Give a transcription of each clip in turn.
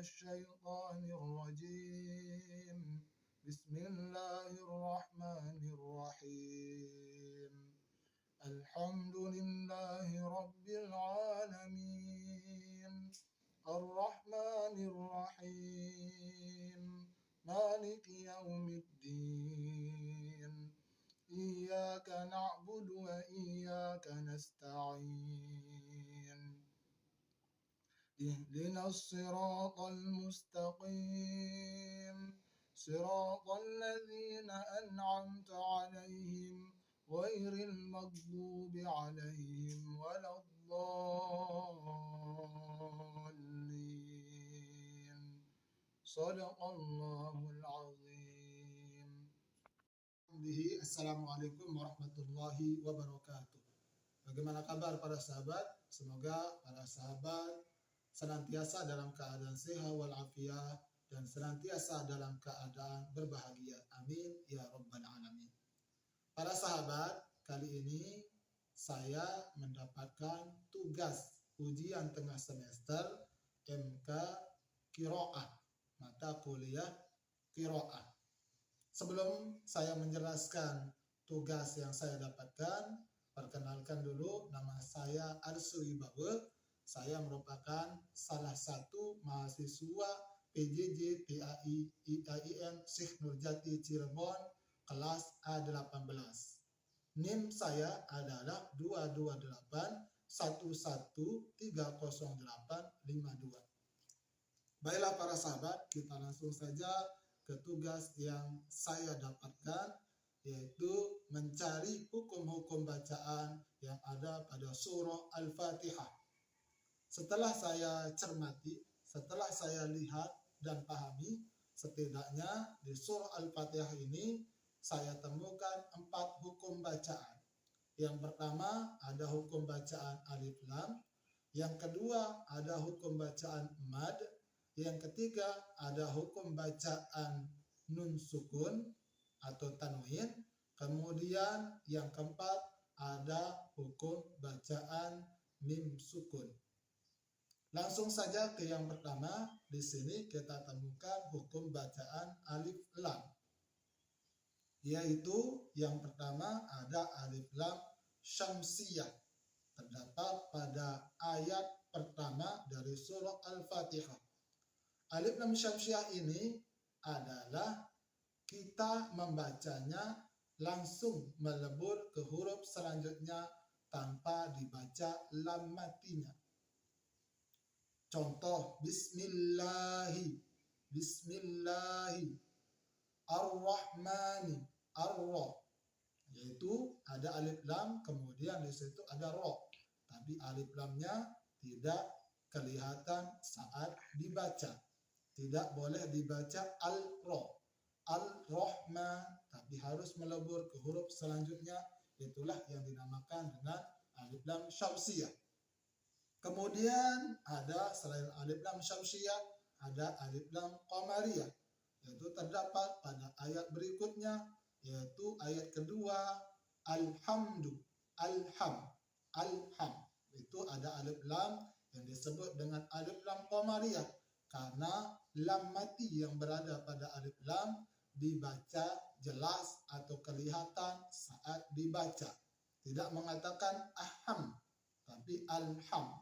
الشيطان الرجيم. بسم الله الرحمن الرحيم. الحمد لله رب العالمين الرحمن الرحيم مالك يوم الدين إياك نعبد وإياك نستعين اهدنا الصراط المستقيم صراط الذين أنعمت عليهم غير المغضوب عليهم ولا الضالين. صدق الله العظيم. Assalamualaikum warahmatullahi wabarakatuh. Bagaimana kabar para sahabat? Semoga para sahabat senantiasa dalam keadaan sehat walafiat dan senantiasa dalam keadaan berbahagia. Amin ya rabbal alamin. Para sahabat, kali ini saya mendapatkan tugas ujian tengah semester MK Qiraah, mata kuliah Qiraah. Sebelum saya menjelaskan tugas yang saya dapatkan, perkenalkan dulu, nama saya Arsu Wibawa. Saya merupakan salah satu mahasiswa PJJ PAI IAIN Syekh Nurjati Cirebon kelas A18. NIM saya adalah 22811308552. Baiklah para sahabat, kita langsung saja ke tugas yang saya dapatkan, yaitu mencari hukum-hukum bacaan yang ada pada surah Al-Fatihah. Setelah saya cermati, setelah saya lihat dan pahami, setidaknya di surah Al-Fatihah ini saya temukan 4 hukum bacaan. Yang pertama ada hukum bacaan alif lam, yang kedua ada hukum bacaan mad, yang ketiga ada hukum bacaan nun sukun atau tanwin, kemudian yang keempat ada hukum bacaan mim sukun. Langsung saja ke yang pertama. Di sini kita temukan hukum bacaan alif lam, yaitu yang pertama ada alif lam syamsiyah, terdapat pada ayat pertama dari surah Al-Fatihah. Alif lam syamsiyah ini adalah kita membacanya langsung melebur ke huruf selanjutnya tanpa dibaca lam matinya. Contoh, bismillahi, bismillahi, ar-rahmani, ar-ra, yaitu ada alif lam, kemudian di situ ada ro, tapi alif lamnya tidak kelihatan saat dibaca. Tidak boleh dibaca al-ro, al-rahman, tapi harus melebur ke huruf selanjutnya. Itulah yang dinamakan dengan alif lam syamsiyah. Kemudian ada selain alif lam syamsiyah, ada alif lam qamariyah, yaitu terdapat pada ayat berikutnya, yaitu ayat kedua, alhamdu, alham, alham. Itu ada alif lam yang disebut dengan alif lam qamariyah, karena lam mati yang berada pada alif lam dibaca jelas atau kelihatan saat dibaca. Tidak mengatakan aham, tapi alham,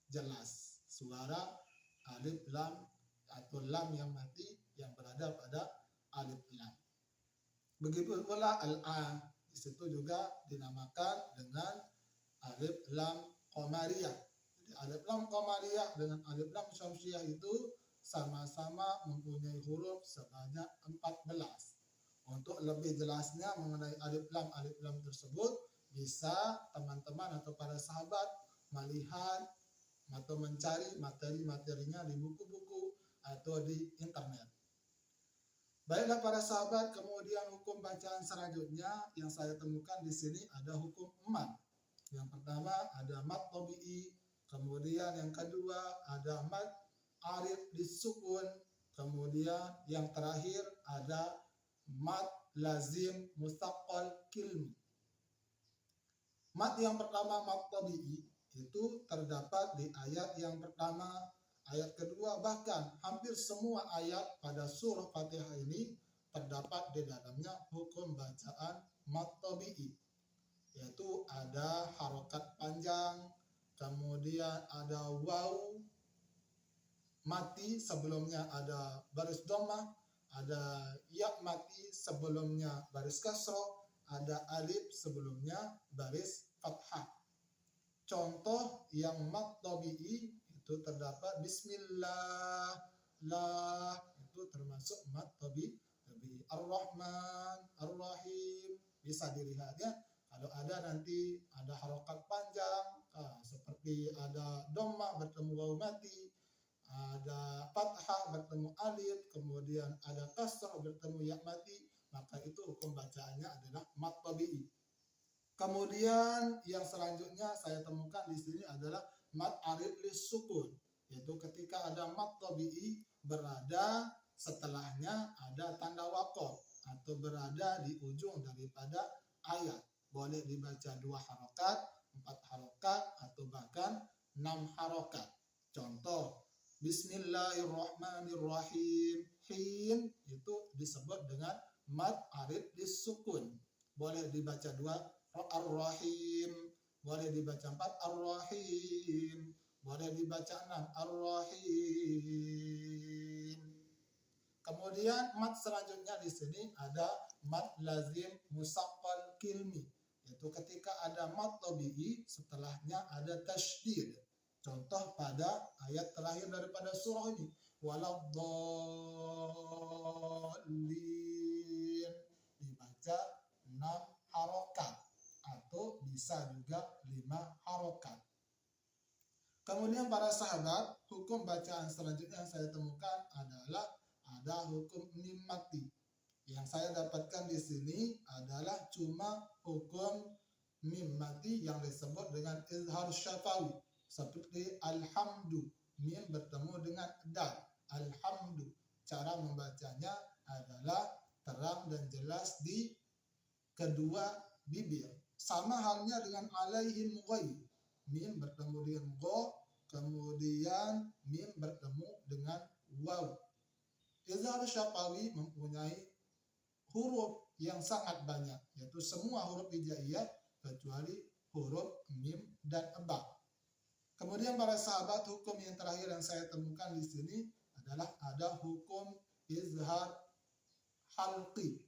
jelas suara alif lam atau lam yang mati yang berada pada alif lam. Begitu pula al-a, di situ juga dinamakan dengan alif lam qamariyah. Jadi alif lam qamariyah dengan alif lam syamsiyah itu sama-sama mempunyai huruf sebanyak 14. Untuk lebih jelasnya mengenai alif lam tersebut, bisa teman-teman atau para sahabat melihat atau mencari materi-materinya di buku-buku atau di internet. Baiklah para sahabat, kemudian hukum bacaan selanjutnya yang saya temukan di sini ada hukum mad. Yang pertama ada mad tabi'i, kemudian yang kedua ada mad arif disukun, kemudian yang terakhir ada mad lazim mustaqal kilmi. Mad yang pertama mad tabi'i itu terdapat di ayat yang pertama ayat kedua, bahkan hampir semua ayat pada surah Fatihah ini terdapat di dalamnya hukum bacaan mad tabi'i, yaitu ada harokat panjang, kemudian ada waw mati, sebelumnya ada baris dhammah, ada ya mati, sebelumnya baris kasroh, ada alif, sebelumnya baris fathah. Contoh yang mad tabi'i itu terdapat bismillah, lah, itu termasuk mad tabi'i. Ar-Rahman, Ar-Rahim, bisa dilihat ya. Kalau ada nanti ada harokat panjang, seperti ada dhammah bertemu waw mati, ada fathah bertemu alif, kemudian ada kasrah bertemu ya mati, maka itu hukum bacaannya adalah mad tabi'i. Kemudian yang selanjutnya saya temukan di sini adalah mad arid lis sukun, yaitu ketika ada mad tabi'i berada setelahnya ada tanda waqaf atau berada di ujung daripada ayat. Boleh dibaca 2 harokat, 4 harokat, atau bahkan 6 harokat. Contoh, Bismillahirrahmanirrahim, hin itu disebut dengan mad arid lis sukun. Boleh dibaca 2, Ar-Rahim, boleh dibaca 4, Ar-Rahim, boleh dibaca 6, Ar-Rahim. Kemudian mad selanjutnya di sini ada mad lazim musaqqal kilmi, yaitu ketika ada mad tabi'i setelahnya ada tasydid. Contoh pada ayat terakhir daripada surah ini, waladdallin, dibaca 6 harokat atau bisa juga 5 harokat. Kemudian para sahabat, hukum bacaan selanjutnya yang saya temukan adalah ada hukum mim mati. Yang saya dapatkan di sini adalah cuma hukum mim mati yang disebut dengan izhar syafawi, seperti alhamdu, mim bertemu dengan dal, alhamdu. Cara membacanya adalah terang dan jelas di kedua bibir. Sama halnya dengan alaihim ghaib, mim bertemu dengan go, kemudian mim bertemu dengan waw. Izhar syafawi mempunyai huruf yang sangat banyak, yaitu semua huruf hijaiyah kecuali huruf mim dan ba. Kemudian para sahabat, hukum yang terakhir yang saya temukan di sini adalah ada hukum izhar halqi,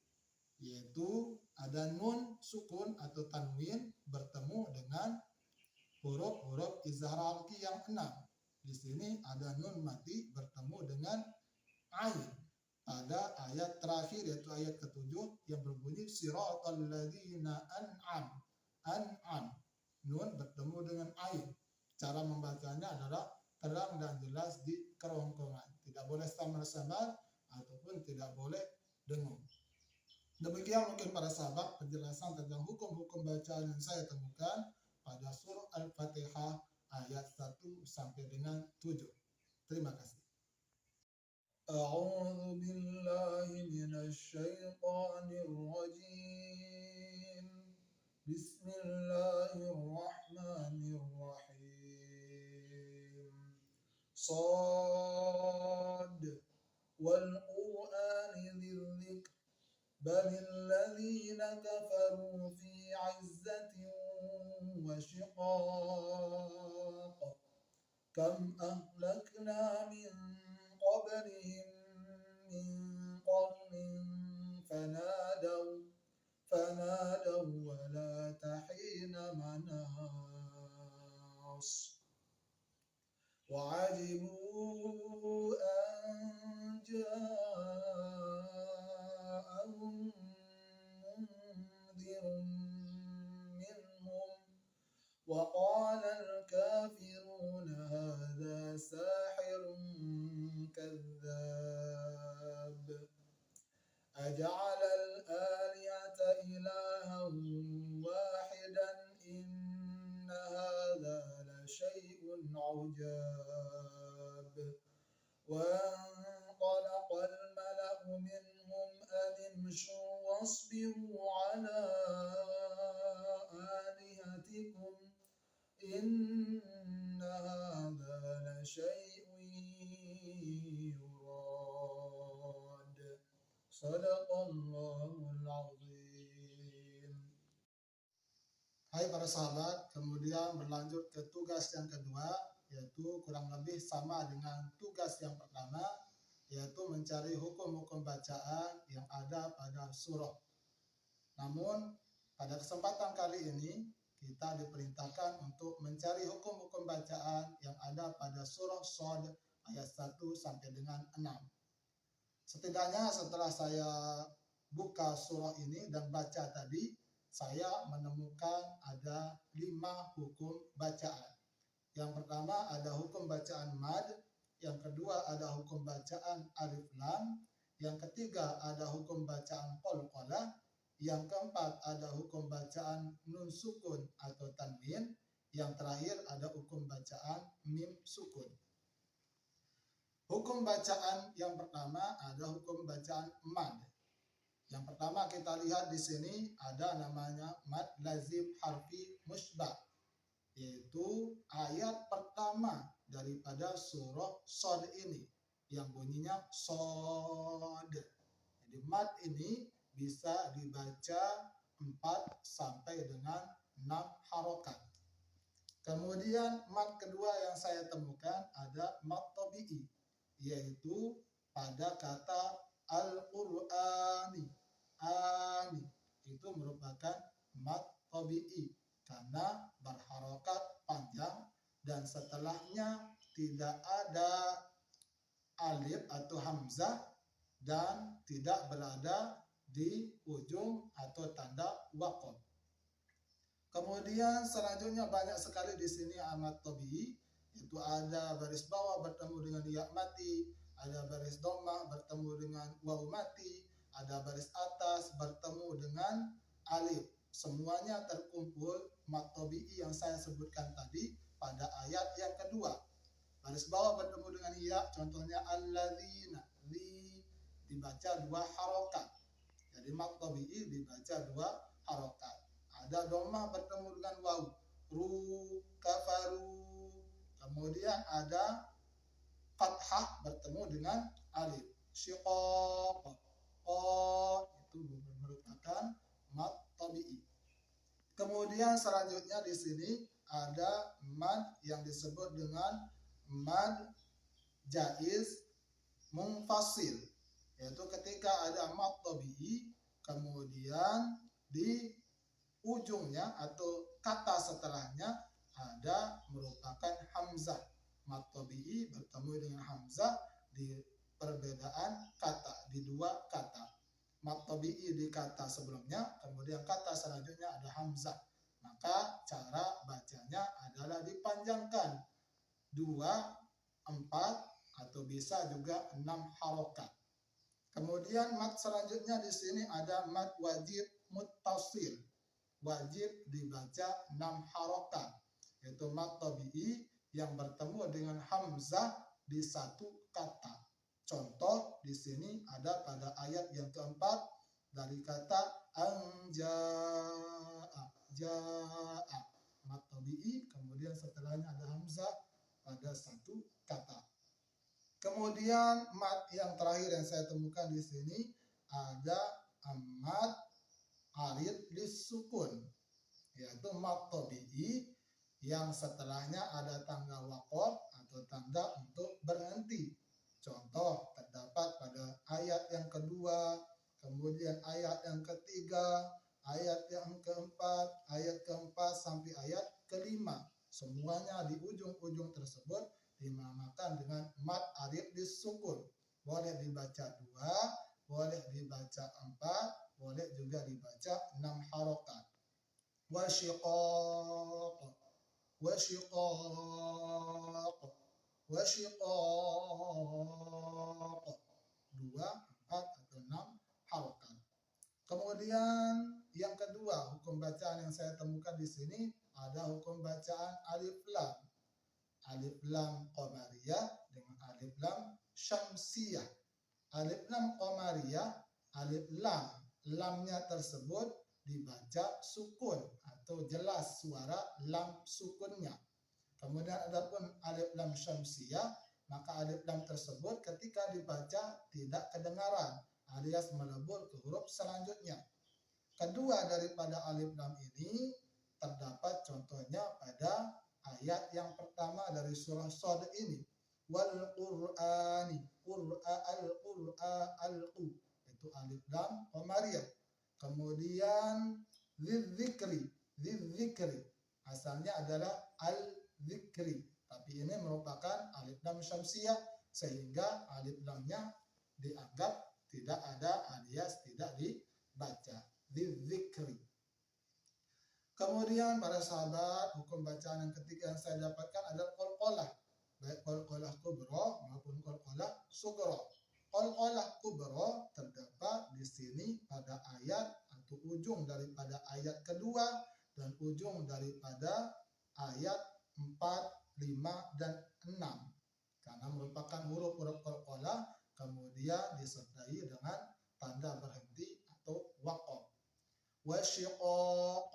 yaitu ada nun sukun atau tanwin bertemu dengan huruf-huruf izhar halqi yang 6. Di sini ada nun mati bertemu dengan ain pada ayat terakhir, yaitu ayat ke-7 yang berbunyi siratal ladzina an'am. Nun bertemu dengan ain. Cara membacanya adalah terang dan jelas di kerongkongan. Tidak boleh samar-samar ataupun tidak boleh dengung. Demikian mungkin para sahabat penjelasan tentang hukum-hukum bacaan yang saya temukan pada surah Al-Fatihah ayat 1 sampai dengan 7. Terima kasih. A'udzu billahi minasy syaithanir rajim. Bismillahirrahmanirrahim. Shad wal qur'ani dzikr balil ladzina kafaru fi 'izzatin wa shiqaq. Kam ahlakna min qablihim min qarnin fanadaw wa la tahina manas wa ajibu an ja'ahum mundirun minhum wa qala al-kafiruna hadha sahirun kadzdzab aja'ala al-alihata ilahan wahidan inna hadha la shay'un 'ujab wa anqalaqa al-mala'u minhum an imshu wasbiru 'ala alihatikum inna hadha la shay'un Sadaqallahul azim. Hai para sahabat, kemudian berlanjut ke tugas yang kedua, yaitu kurang lebih sama dengan tugas yang pertama, yaitu mencari hukum-hukum bacaan yang ada pada surah. Namun, pada kesempatan kali ini, kita diperintahkan untuk mencari hukum-hukum bacaan yang ada pada surah Shad ayat 1 sampai dengan 6. Setidaknya setelah saya buka surah ini dan baca tadi, saya menemukan ada 5 hukum bacaan. Yang pertama ada hukum bacaan mad, yang kedua ada hukum bacaan alif lam, yang ketiga ada hukum bacaan qalqalah, yang keempat ada hukum bacaan nun sukun atau tanwin, yang terakhir ada hukum bacaan mim sukun. Hukum bacaan yang pertama ada hukum bacaan mad. Yang pertama kita lihat di sini ada namanya mad lazim harfi musybah, yaitu ayat pertama daripada surah Shad ini yang bunyinya Shad. Jadi mad ini bisa dibaca 4 sampai dengan 6 harokat. Kemudian mad kedua yang saya temukan ada mad tabi'i, yaitu pada kata Al-Qur'ani. Ani itu merupakan mad tabi'i karena berharokat panjang dan setelahnya tidak ada alif atau hamzah dan tidak berada di ujung atau tanda waqaf. Kemudian selanjutnya banyak sekali di sini mad tabi'i, itu ada baris bawah bertemu dengan ya mati, ada baris dhammah bertemu dengan waw mati, ada baris atas bertemu dengan alif. Semuanya terkumpul mad tabi'i yang saya sebutkan tadi pada ayat yang kedua. Baris bawah bertemu dengan ya, contohnya alladzina, li dibaca 2 harokat. Jadi mad tabi'i dibaca 2 harokat. Ada dhammah bertemu dengan waw, ru kafaru. Kemudian ada fathah bertemu dengan alif, syiqaq. Itu merupakan mad tabi'i. Kemudian selanjutnya di sini ada mad yang disebut dengan mad jaiz munfasil, yaitu ketika ada mad tabi'i kemudian di ujungnya atau kata setelahnya ada merupakan hamzah. Mad tabi'i bertemu dengan hamzah di perbedaan kata, di 2 kata. Mad tabi'i di kata sebelumnya, kemudian kata selanjutnya ada hamzah. Maka cara bacanya adalah dipanjangkan 2, 4 atau bisa juga 6 harokat. Kemudian mad selanjutnya di sini ada mad wajib muttasil. Wajib dibaca 6 harokat, yaitu mad tabi'i yang bertemu dengan hamzah di 1 kata. Contoh di sini ada pada ayat yang keempat dari kata anja'a, ja'a, mad tabi'i, kemudian setelahnya ada hamzah pada 1 kata. Kemudian mad yang terakhir yang saya temukan di sini ada mad arid lisukun, yaitu mad tabi'i yang setelahnya ada tanda waqaf atau tanda untuk berhenti. Contoh terdapat pada ayat yang kedua, kemudian ayat yang ketiga, ayat yang keempat, ayat keempat sampai ayat kelima. Semuanya di ujung-ujung tersebut dinamakan dengan mad arid lisukun. Boleh dibaca 2, boleh dibaca 4, boleh juga dibaca 6 harokat. Wasyiqaq, wasyiqaq, wasyiqaq, 2, 4 atau 6 harokat. Kemudian yang kedua hukum bacaan yang saya temukan di sini ada hukum bacaan alif lam. Alif lam qamariyah dengan alif lam syamsiyah. Alif lam qamariyah, alif lam, lamnya tersebut dibaca sukun atau jelas suara lam sukunnya. Kemudian adapun alif lam syamsiyah, maka alif lam tersebut ketika dibaca tidak kedengaran alias melebur ke huruf selanjutnya. Kedua daripada alif lam ini terdapat contohnya pada ayat yang pertama dari surah Shad ini. Wal Qur'ani, al-qu, itu alif lam qamariyah. Kemudian lidzikri, asalnya adalah al-zikri, tapi ini merupakan alif lam syamsiyah sehingga alif lamnya dianggap tidak ada alias tidak dibaca. Lidzikri. Kemudian para sahabat, hukum bacaan yang ketiga yang saya dapatkan adalah qalqalah, baik qalqalah kubra maupun qalqalah sughra. Qalqalah kubra terdapat di sini pada ayat atau ujung daripada ayat kedua dan ujung daripada ayat 4, 5, dan 6. Karena merupakan huruf-huruf qalqalah kemudian disertai dengan tanda berhenti atau waqaf. Wasyiqaq,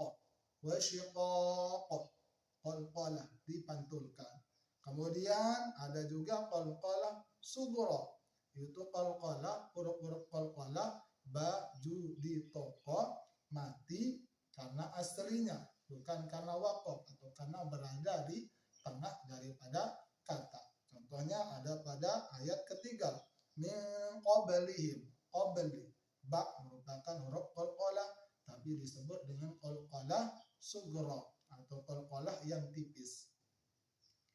qalqalah dipantulkan. Kemudian ada juga qalqalah sughra, yaitu qalqalah, huruf-huruf qalqalah baju ditoko mati karena aslinya, bukan karena waqaf atau karena berada di tengah daripada kata. Contohnya ada pada ayat ketiga, min qablihim, qabli, ba merupakan huruf qalqalah tapi disebut dengan qalqalah sughra atau qalqalah yang tipis.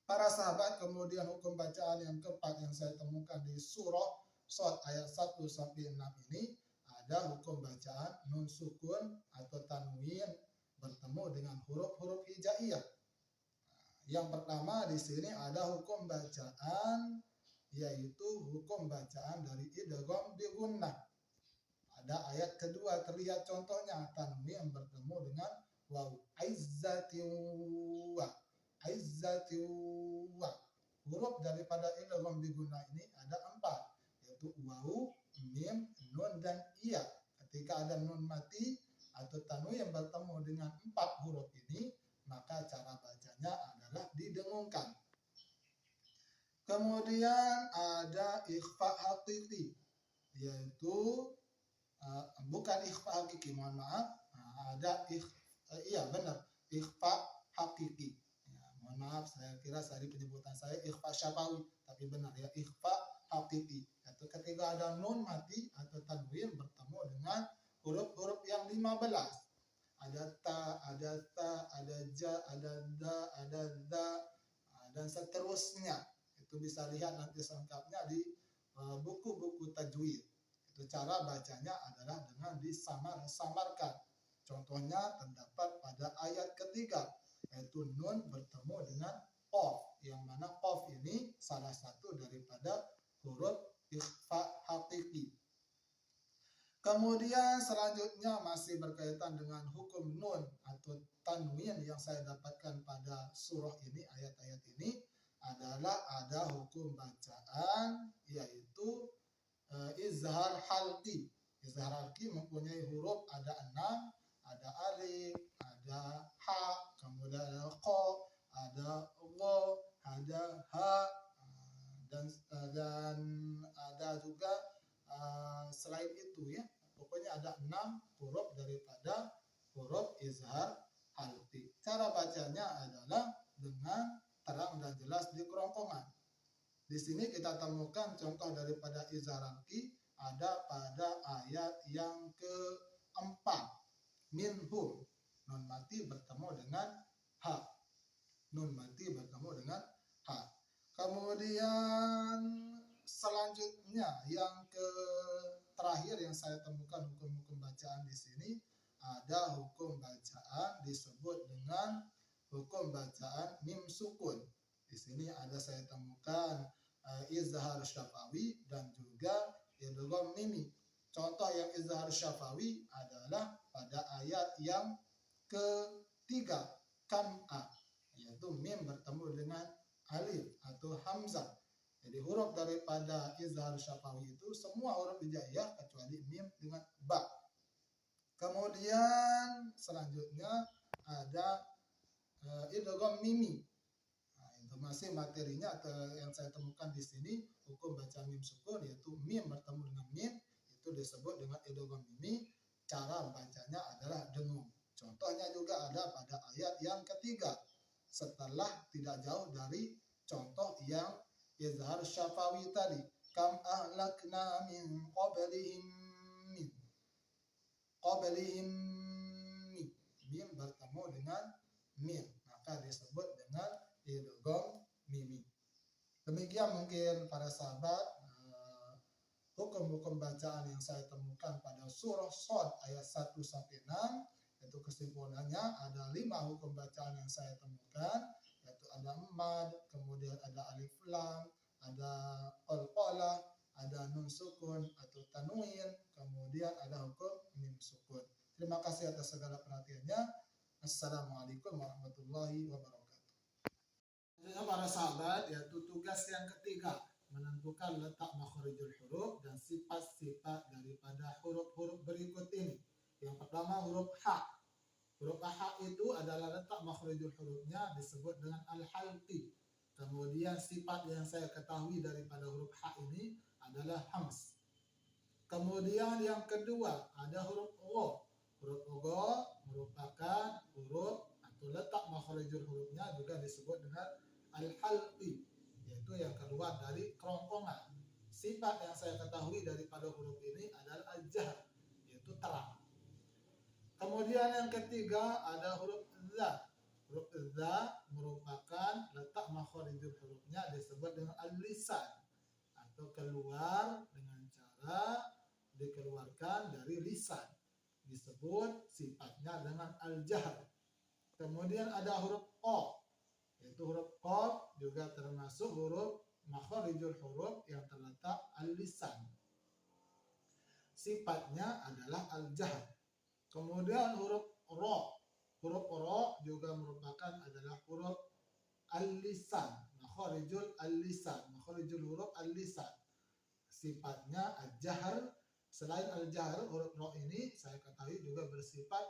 Para sahabat, kemudian hukum bacaan yang keempat yang saya temukan di surah Shad ayat 1 sampai 6 ini ada hukum bacaan nun sukun atau tanwin bertemu dengan huruf-huruf hijaiyah. Yang pertama di sini ada hukum bacaan, yaitu hukum bacaan dari idgham bi gunnah. Pada ayat kedua terlihat contohnya tanwin bertemu dengan waw, aizzatiu wa. Huruf daripada idgham bi gunnah ini ada 4, yaitu waw, mim, nun, dan iya. Ketika ada nun mati atau tanwin yang bertemu dengan 4 huruf ini, maka cara bacanya adalah didengungkan. Kemudian ada ikhfa haqiqi, yaitu bukan ikhfa hakiki, mohon maaf. Ada ikhfa hakiki. Ya, mohon maaf, saya kira tadi penyebutan saya ikhfa syafawi, tapi benar ya ikhfa hakiki. Yaitu ketika ada nun mati atau tanwin bertemu dengan huruf-huruf yang 15. Ada ta, ada ja, ada da, ada da, dan seterusnya. Itu bisa lihat nanti selengkapnya di buku-buku tajwid. Itu cara bacanya adalah dengan disamar-samarkan. Contohnya terdapat pada ayat ketiga, yaitu nun bertemu dengan qaf, yang mana qaf ini salah satu daripada huruf ikhfa hakiki. Kemudian selanjutnya masih berkaitan dengan hukum nun atau tanwin yang saya dapatkan pada surah ini, ayat-ayat ini adalah ada hukum bacaan, yaitu izhar halqi. Izhar halqi mempunyai huruf ada 6, ada alif, ada ha, kemudian ada qa, ada gha, ada ha, dan ada juga selain itu ya. Pokoknya ada 6 huruf daripada huruf izhar halqi. Cara bacanya adalah dengan terang dan jelas di kerongkongan. Di sini kita temukan contoh daripada izhar halqi ada pada ayat yang keempat. Minhum, nun mati bertemu dengan ha. Nun mati bertemu dengan ha. Kemudian selanjutnya yang terakhir yang saya temukan hukum-hukum bacaan di sini ada hukum bacaan disebut dengan hukum bacaan mim sukun. Di sini ada saya temukan izhar syafawi dan juga idgham mimi. Contoh yang izhar syafawi adalah pada ayat yang ketiga, kam'a, yaitu mim bertemu dengan alif atau hamzah. Jadi huruf daripada izhar syafawi itu semua huruf hijaiyah kecuali mim dengan ba. Kemudian selanjutnya ada idgham mimi. Masih materinya yang saya temukan di sini hukum baca mim sukun, yaitu mim bertemu dengan mim itu disebut dengan idgham mimi. Cara bacanya adalah dengung. Contohnya juga ada pada ayat yang ketiga setelah tidak jauh dari contoh yang izhar syafawi tadi. Kam ahlakna min qablihim min mim bertemu dengan mim, maka disebut dengan idgham mimi. Demikian mungkin para sahabat hukum-hukum bacaan yang saya temukan pada surah Shad ayat 1 sampai 6. Itu kesimpulannya ada 5 hukum bacaan yang saya temukan, yaitu ada mad, kemudian ada alif lam, ada qalqalah, ada nun sukun atau tanwin, kemudian ada hukum mim sukun. Terima kasih atas segala perhatiannya. Assalamualaikum warahmatullahi wabarakatuh. Selanjutnya para sahabat, yaitu tugas yang ketiga, menentukan letak makharijul huruf dan sifat-sifat daripada huruf-huruf berikut ini. Yang pertama huruf H. Huruf H itu adalah letak makharijul hurufnya disebut dengan al-halqi. Kemudian sifat yang saya ketahui daripada huruf H ini adalah hams. Kemudian yang kedua ada huruf Gha. Huruf Gha merupakan huruf atau letak makharijul hurufnya juga disebut dengan al-halqi, yaitu yang keluar dari kerongkongan. Sifat yang saya ketahui daripada huruf ini adalah al-jahr, yaitu terang. Kemudian yang ketiga ada huruf za. Huruf za merupakan letak makharijul hurufnya disebut dengan al-lisan, atau keluar dengan cara dikeluarkan dari lisan. Disebut sifatnya dengan al-jahr. Kemudian ada huruf Q, yaitu huruf Qaf juga termasuk huruf makharijul huruf yang terletak al-lisan. Sifatnya adalah al-jahr. Kemudian huruf Ra. Huruf Ra juga merupakan adalah huruf al-lisan, makharijul al-lisan, makharijul huruf al-lisan. Sifatnya al-jahr. Selain al-jahr, huruf Ra ini saya ketahui juga bersifat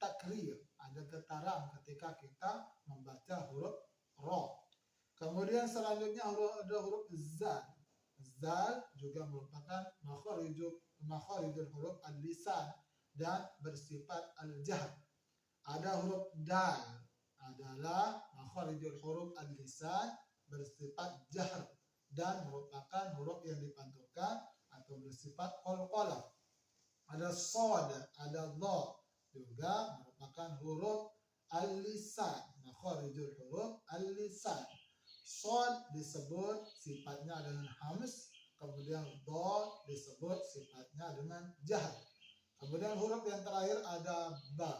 takrir, ada getaran ketika kita membaca huruf Ra. Kemudian selanjutnya ada huruf Zal. Zal juga merupakan makharijul huruf al-lisan dan bersifat al-jahr. Ada huruf Dal adalah makharijul huruf al-lisan bersifat jahr dan merupakan huruf yang dipantulkan atau bersifat qalqalah. Ada Shad, ada Dha juga merupakan huruf al-lisan, makharijul huruf al-lisan. Shad disebut sifatnya dengan hams, kemudian Dha disebut sifatnya dengan jahr. Kemudian huruf yang terakhir ada Ba.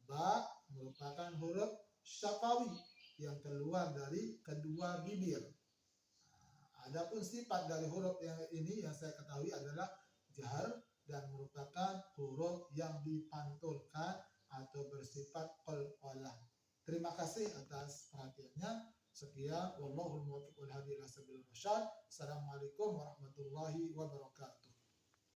Ba merupakan huruf syafawi yang keluar dari kedua bibir. Adapun sifat dari huruf yang ini yang saya ketahui adalah jahr dan merupakan huruf yang dipantulkan atau bersifat qalqalah. Terima kasih atas perhatiannya. Sekian, wallahul muwaffiq wal hadi ila sabilir rasyad. Assalamualaikum warahmatullahi wabarakatuh.